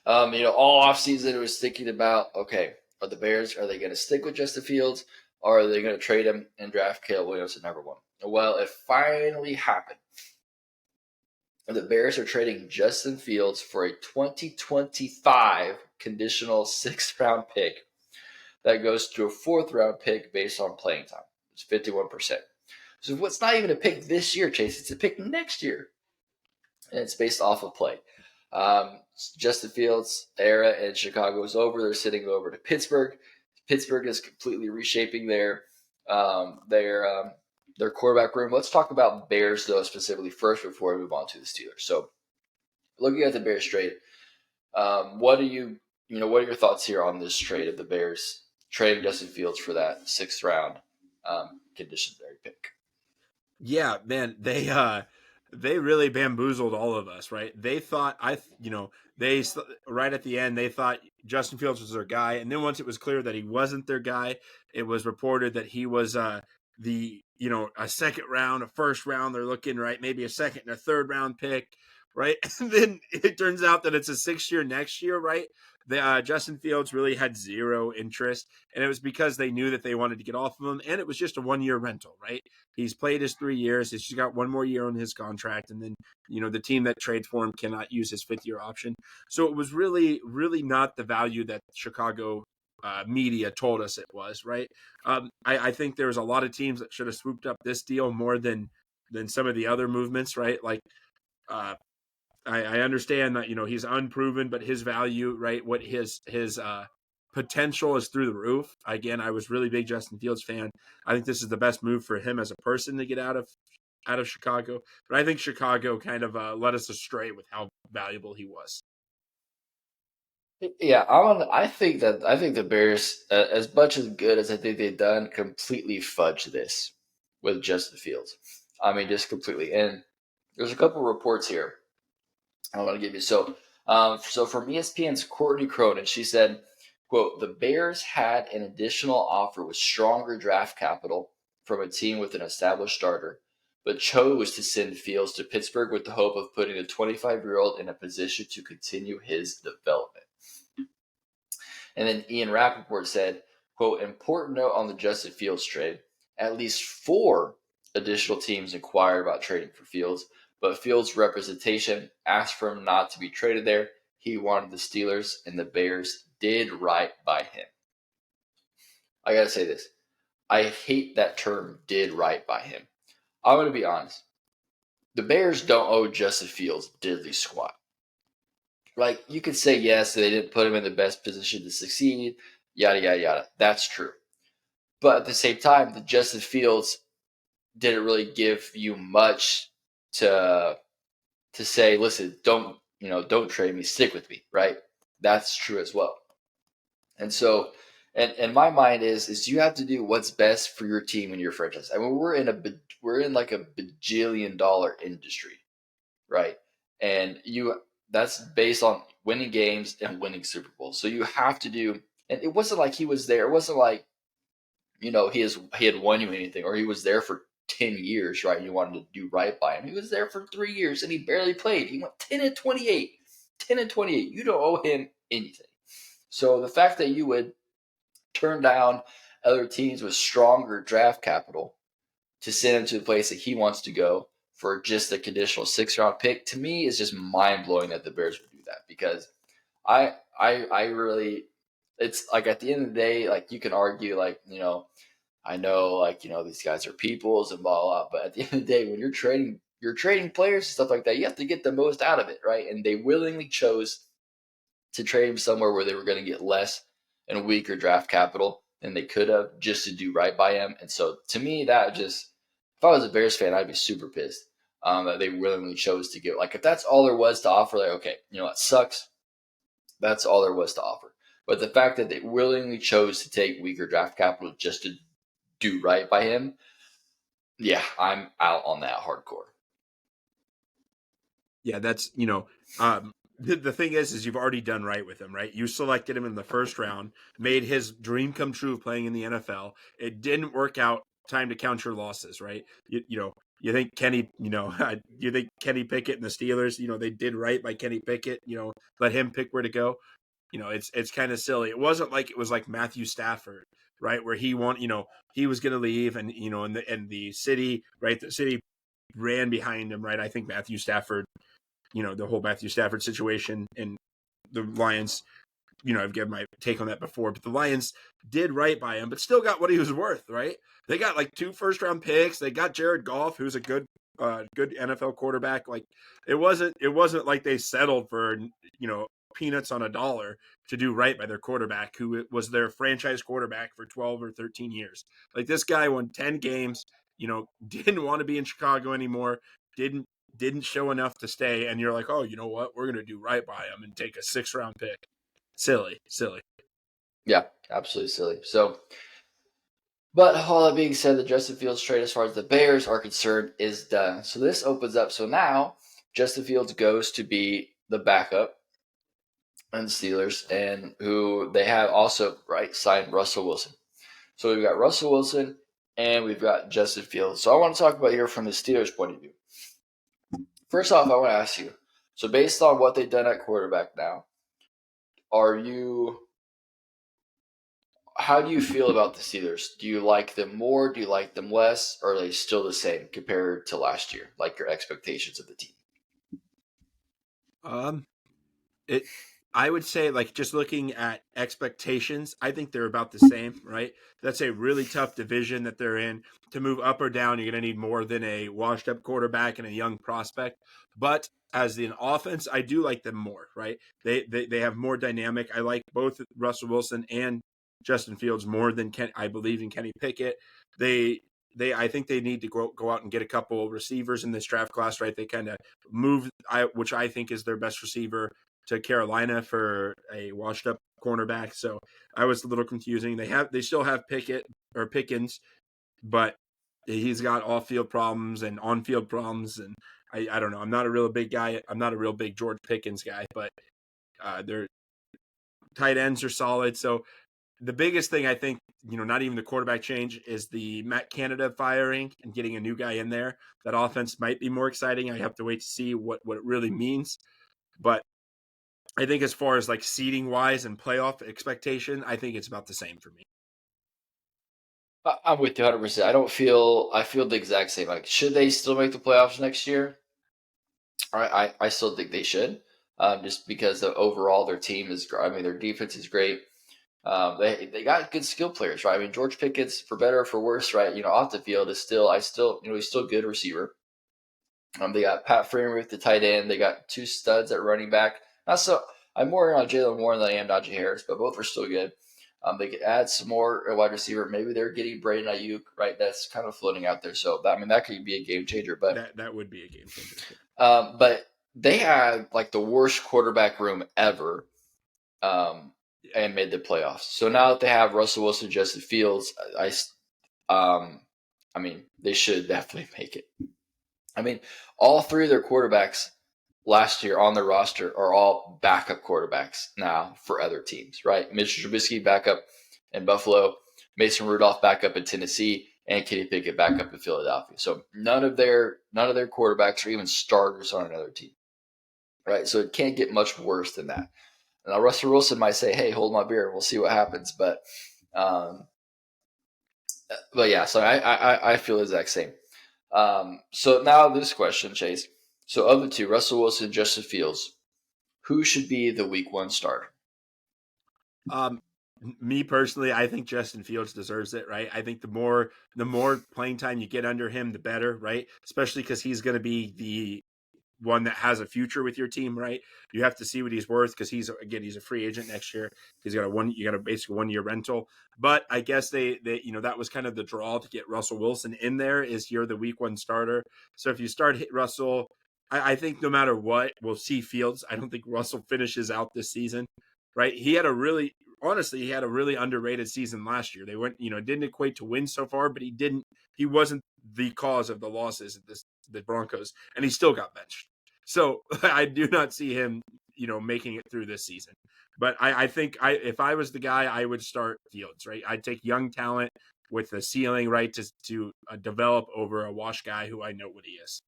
All offseason it was thinking about, okay, are the Bears, are they going to stick with Justin Fields, or are they going to trade him and draft Caleb Williams at number one? Well, it finally happened. The Bears are trading Justin Fields for a 2025 conditional sixth-round pick that goes to a fourth-round pick based on playing time. It's 51%. So what's not even a pick this year, Chase? It's a pick next year. And it's based off of play. Justin Fields' era in Chicago is over. They're sitting over to Pittsburgh. Pittsburgh is completely reshaping their quarterback room. Let's talk about Bears, though, specifically first before we move on to the Steelers. So, looking at the Bears trade, what are your thoughts here on this trade of the Bears trading Justin Fields for that sixth round conditionary pick? Yeah, man, they really bamboozled all of us, right? They thought they right at the end they thought Justin Fields was their guy, and then once it was clear that he wasn't their guy, it was reported that he was a second round, a first round. They're looking right, maybe a second and a third round pick, right? And then it turns out that it's a 6-year next year, right? The Justin Fields really had zero interest, and it was because they knew that they wanted to get off of him, and it was just a 1-year rental, right? He's played his 3 years. He's got one more year on his contract, and then the team that trades for him cannot use his 5th-year option. So it was really, really not the value that Chicago media told us it was, right? I think there's a lot of teams that should have swooped up this deal more than some of the other movements, right? Like I understand that he's unproven, but his value, right? What his potential is through the roof. Again, I was really big Justin Fields fan. I think this is the best move for him as a person to get out of Chicago. But I think Chicago kind of led us astray with how valuable he was. Yeah, I think the Bears, as much as good as I think they've done, completely fudge this with Justin Fields. I mean, just completely. And there's a couple reports here I want to give you. So from ESPN's Courtney Cronin, she said, "quote The Bears had an additional offer with stronger draft capital from a team with an established starter, but chose to send Fields to Pittsburgh with the hope of putting the 25-year-old in a position to continue his development." And then Ian Rappaport said, "quote Important note on the Justin Fields trade. At least 4 additional teams inquired about trading for Fields, but Fields' representation asked for him not to be traded there. He wanted the Steelers, and the Bears did right by him." I got to say this. I hate that term, did right by him. I'm going to be honest. The Bears don't owe Justin Fields diddly squat. Like, you could say, yes, they didn't put him in the best position to succeed, yada, yada, yada. That's true. But at the same time, the Justin Fields didn't really give you much to say, listen, don't trade me, stick with me, right? That's true as well. And so, and my mind is you have to do what's best for your team and your franchise. I mean, we're in like a bajillion dollar industry, right? And that's based on winning games and winning Super Bowls. So you have to do, and it wasn't like he was there. It wasn't like, he had won you anything, or he was there for 10 years, right? And you wanted to do right by him. He was there for 3 years and he barely played. He went 10-28. 10-28. You don't owe him anything. So the fact that you would turn down other teams with stronger draft capital to send him to the place that he wants to go for just a conditional 6th-round pick, to me, is just mind-blowing that the Bears would do that. Because I really, it's like, at the end of the day, like, you can argue, like, I know, like, these guys are peoples and blah, blah, but at the end of the day, when you're trading players and stuff like that, you have to get the most out of it, right? And they willingly chose to trade him somewhere where they were going to get less and weaker draft capital than they could have, just to do right by him. And so, to me, that just, if I was a Bears fan, I'd be super pissed that they willingly chose to give. Like, if that's all there was to offer, like, okay, it sucks. That's all there was to offer. But the fact that they willingly chose to take weaker draft capital just to do right by him, yeah, I'm out on that hardcore. Yeah, that's the thing is you've already done right with him, right? You selected him in the first round, made his dream come true of playing in the NFL. It didn't work out. Time to count your losses, right? you think Kenny, you think Kenny Pickett and the Steelers, they did right by Kenny Pickett, let him pick where to go. It's kind of silly. It wasn't like it was like Matthew Stafford, right, where he was going to leave, and the city, right, the city ran behind him, right. I think Matthew Stafford, the whole Matthew Stafford situation, and the Lions, I've given my take on that before, but the Lions did right by him, but still got what he was worth, right? They got like 2 first-round picks. They got Jared Goff, who's a good NFL quarterback. Like it wasn't like they settled for peanuts on a dollar to do right by their quarterback, who was their franchise quarterback for 12 or 13 years. Like this guy won 10 games. Didn't want to be in Chicago anymore. Didn't show enough to stay, and you're like, oh, you know what? We're gonna do right by him and take a 6th-round pick. Silly. Yeah, absolutely silly. So, but all that being said, the Justin Fields trade, as far as the Bears are concerned, is done. So this opens up. So now Justin Fields goes to be the backup and the Steelers, and who they have also signed Russell Wilson. So we've got Russell Wilson and we've got Justin Fields. So I want to talk about here from the Steelers' point of view. First off, I want to ask you. So based on what they've done at quarterback now, how do you feel about the Steelers? Do you like them more? Do you like them less? Or are they still the same compared to last year? Like your expectations of the team? It I would say, like, just looking at expectations, I think they're about the same, right? That's a really tough division that they're in. To move up or down, you're going to need more than a washed up quarterback and a young prospect. But as an offense, I do like them more, right? They have more dynamic. I like both Russell Wilson and Justin Fields more than I believe in Kenny Pickett. I think they need to go out and get a couple receivers in this draft class, right? They kind of move, which I think is their best receiver, to Carolina for a washed up cornerback. So I was a little confusing. They still have Pickens, but he's got off field problems and on field problems. And I don't know. I'm not a real big guy. I'm not a real big George Pickens guy, but their tight ends are solid. So the biggest thing, I think, not even the quarterback change, is the Matt Canada firing and getting a new guy in there. That offense might be more exciting. I have to wait to see what it really means. But I think as far as like seeding wise and playoff expectation, I think it's about the same for me. I'm with you 100%. I feel the exact same. Like, should they still make the playoffs next year? I still think they should, just because overall their team is. I mean, their defense is great. They got good skill players, right? I mean, George Pickett's, for better or for worse, right? Off the field is still, he's still a good receiver. They got Pat Freiermuth, the tight end. They got 2 studs at running back. Not so. I'm more on Jalen Warren than I am Najee Harris, but both are still good. They could add some more wide receiver. Maybe they're getting Brandon Ayuk, right? That's kind of floating out there. So that could be a game changer. But that would be a game changer. But they had like the worst quarterback room ever, and made the playoffs. So now that they have Russell Wilson, Justin Fields, I mean, they should definitely make it. I mean, all 3 of their quarterbacks last year on their roster are all backup quarterbacks now for other teams, right? Mitch Trubisky backup in Buffalo, Mason Rudolph backup in Tennessee, and Kenny Pickett backup in Philadelphia. So none of their quarterbacks are even starters on another team, right? So it can't get much worse than that. Now Russell Wilson might say, "Hey, hold my beer. We'll see what happens." But yeah, so I feel the exact same. So now this question, Chase. So of the 2, Russell Wilson, Justin Fields, who should be the Week 1 starter? Me personally, I think Justin Fields deserves it, right? I think the more playing time you get under him, the better, right? Especially because he's going to be the one that has a future with your team, right? You have to see what he's worth, because he's a free agent next year. He's got a basically 1-year rental. But I guess they that was kind of the draw to get Russell Wilson in there, is you're the Week 1 starter. So if you start Russell, I think no matter what, we'll see Fields. I don't think Russell finishes out this season, right? He had a really underrated season last year. They went, didn't equate to win so far, but he wasn't the cause of the losses at the Broncos, and he still got benched. So I do not see him, making it through this season. But I think if I was the guy, I would start Fields, right? I'd take young talent, with the ceiling, right, to develop over a wash guy who I know what he is.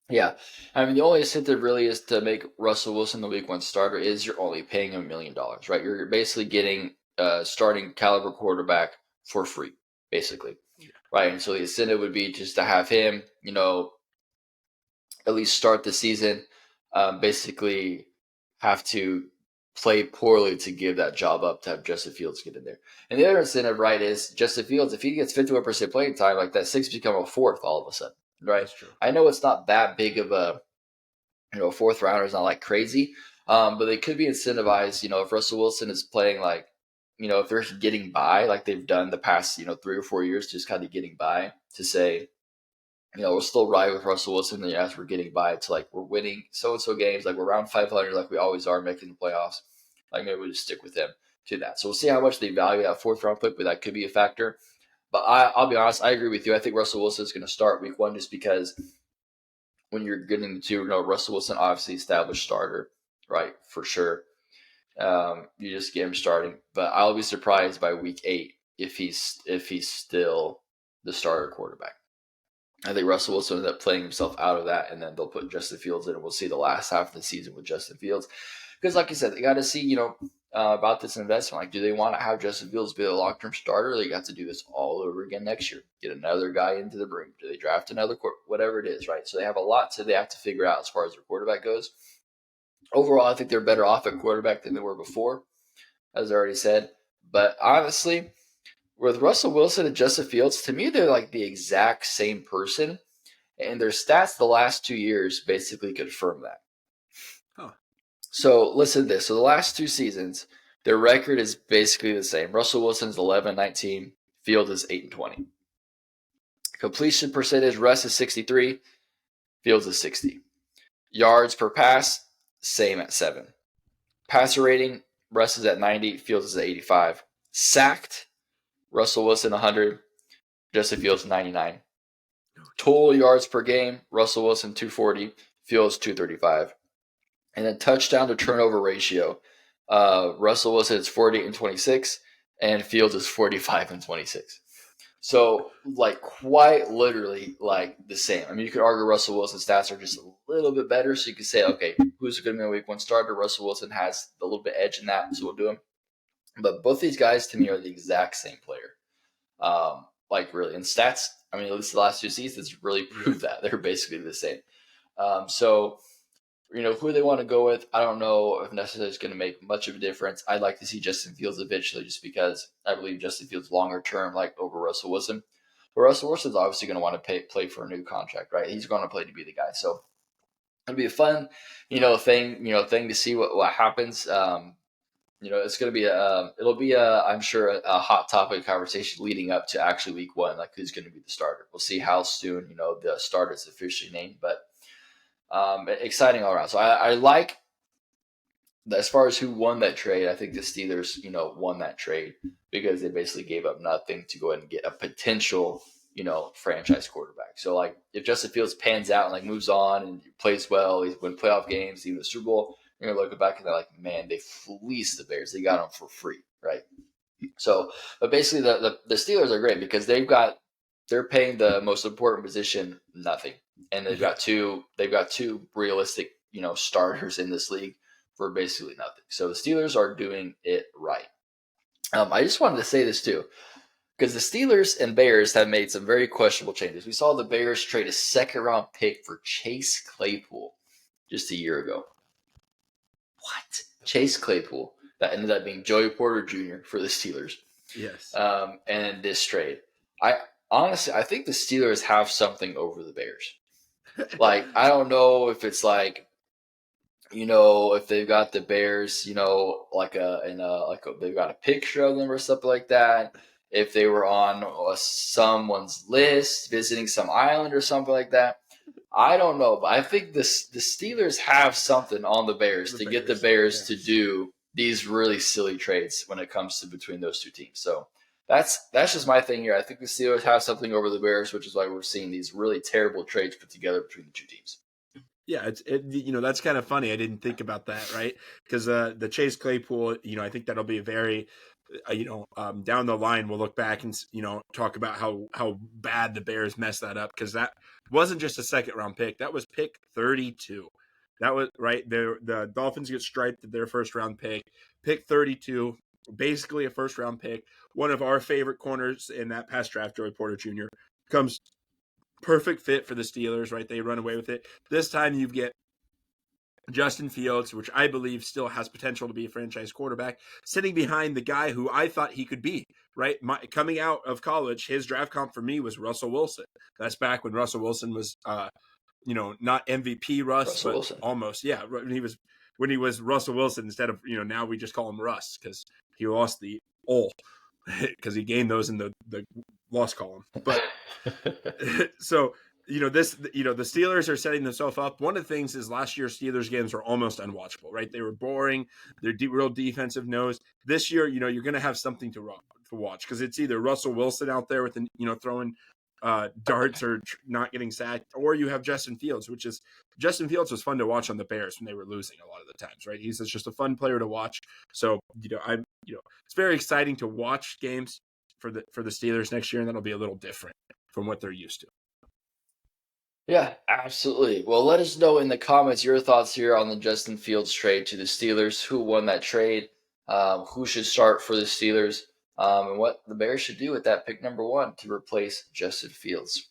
Yeah, I mean the only incentive really is to make Russell Wilson the Week 1 starter. Is you're only paying him $1 million, right? You're basically getting a starting caliber quarterback for free, basically, right? And so the incentive would be just to have him, at least start the season. Basically, have to play poorly to give that job up to have Justin Fields get in there. And the other incentive, right, is Justin Fields. If he gets 51% playing time, like that six become a fourth all of a sudden, right? That's true. I know it's not that big of a fourth rounder is not like crazy, but they could be incentivized. If Russell Wilson is playing like, if they're getting by like they've done the past 3 or 4 years, just kind of getting by to say, we'll still ride with Russell Wilson. And as we're getting by, it's like we're winning so and so games, like we're around 500, like we always are, making the playoffs. Like maybe we'll just stick with them to that. So we'll see how much they value that fourth round pick, but that could be a factor. But I'll be honest, I agree with you. I think Russell Wilson is going to start Week 1 just because when you're getting to Russell Wilson, obviously established starter, right, for sure. You just get him starting, but I'll be surprised by Week 8 if he's still the starter quarterback. I think Russell Wilson ends up playing himself out of that, and then they'll put Justin Fields in, and we'll see the last half of the season with Justin Fields. Because, like you said, they got to see, about this investment. Like, do they want to have Justin Fields be the long-term starter, or they got to do this all over again next year? Get another guy into the room? Do they draft another whatever it is, right? So they have a lot they have to figure out as far as their quarterback goes. Overall, I think they're better off at quarterback than they were before, as I already said. But honestly, with Russell Wilson and Justin Fields, to me, they're like the exact same person. And their stats the last 2 years basically confirm that. Huh. So listen to this. So the last 2 seasons, their record is basically the same. Russell Wilson's 11-19. Fields is 8-20. Completion percentage, Russ is 63. Fields is 60. Yards per pass, same at 7. Passer rating, Russ is at 90. Fields is at 85. Sacked, Russell Wilson 100. Justin Fields 99. Total yards per game, Russell Wilson 240. Fields 235. And then touchdown to turnover ratio, Russell Wilson is 48-26, and Fields is 45-26. So, like, quite literally, like, the same. I mean, you could argue Russell Wilson's stats are just a little bit better, so you could say, okay, who's going to be a Week 1 starter? Russell Wilson has a little bit edge in that, so we'll do him. But both these guys, to me, are the exact same player. Like, really. And stats, I mean, at least the last 2 seasons really prove that. They're basically the same. So, who they want to go with, I don't know if necessarily it's going to make much of a difference. I'd like to see Justin Fields eventually just because I believe Justin Fields longer term, like over Russell Wilson. But Russell Wilson's obviously going to want to play for a new contract, right? He's going to play to be the guy. So it'll be a fun, thing to see what happens. It's going to be it'll be I'm sure a hot topic conversation leading up to actually Week 1, like who's going to be the starter. We'll see how soon, the starter is officially named, but exciting all around. So I like, as far as who won that trade, I think the Steelers, won that trade because they basically gave up nothing to go ahead and get a potential, franchise quarterback. So like if Justin Fields pans out and like moves on and plays well, he's win playoff games, even the Super Bowl, you're gonna look back and they're like, man, they fleeced the Bears. They got them for free, right? So, but basically the Steelers are great because they're paying the most important position nothing, and they've got two realistic starters in this league for basically nothing. So the Steelers are doing it right. I just wanted to say this too, because the Steelers and Bears have made some very questionable changes. We saw the Bears trade a 2nd-round pick for Chase Claypool just a year ago. What? Chase Claypool. That ended up being Joey Porter Jr. for the Steelers. Yes. And this trade. I think the Steelers have something over the Bears. Like, I don't know if it's like, if they've got the Bears, they've got a picture of them or something like that. If they were on someone's list visiting some island or something like that. I don't know, but I think the Steelers have something on the Bears to get the Bears to do these really silly trades when it comes to between those two teams. So that's just my thing here. I think the Steelers have something over the Bears, which is why we're seeing these really terrible trades put together between the two teams. Yeah, that's kind of funny. I didn't think about that, right? Because the Chase Claypool, I think that'll be a very down the line we'll look back and talk about how bad the Bears messed that up, because that wasn't just a second round pick. That was pick 32. That was right. The Dolphins get striped at their first round pick 32, basically a first round pick. One of our favorite corners in that past draft, Joey Porter Jr., comes perfect fit for the Steelers, right? They run away with it. This time you get Justin Fields, which I believe still has potential to be a franchise quarterback, sitting behind the guy who I thought he could be, right? Coming out of college, his draft comp for me was Russell Wilson. That's back when Russell Wilson was, not MVP Russ, Russell but Wilson. almost, yeah. When he was Russell Wilson instead of, now we just call him Russ because he lost the "ol" because he gained those in the loss column. But so the Steelers are setting themselves up. One of the things is last year's Steelers games were almost unwatchable, right? They were boring. They're real defensive nose. This year, you're going to have something to watch, because it's either Russell Wilson out there with throwing darts or not getting sacked, or you have Justin Fields, Justin Fields was fun to watch on the Bears when they were losing a lot of the times, right? He's just a fun player to watch. So it's very exciting to watch games for the Steelers next year, and that'll be a little different from what they're used to. Yeah, absolutely. Well, let us know in the comments your thoughts here on the Justin Fields trade to the Steelers. Who won that trade? Who should start for the Steelers? And what the Bears should do with that pick number 1 to replace Justin Fields.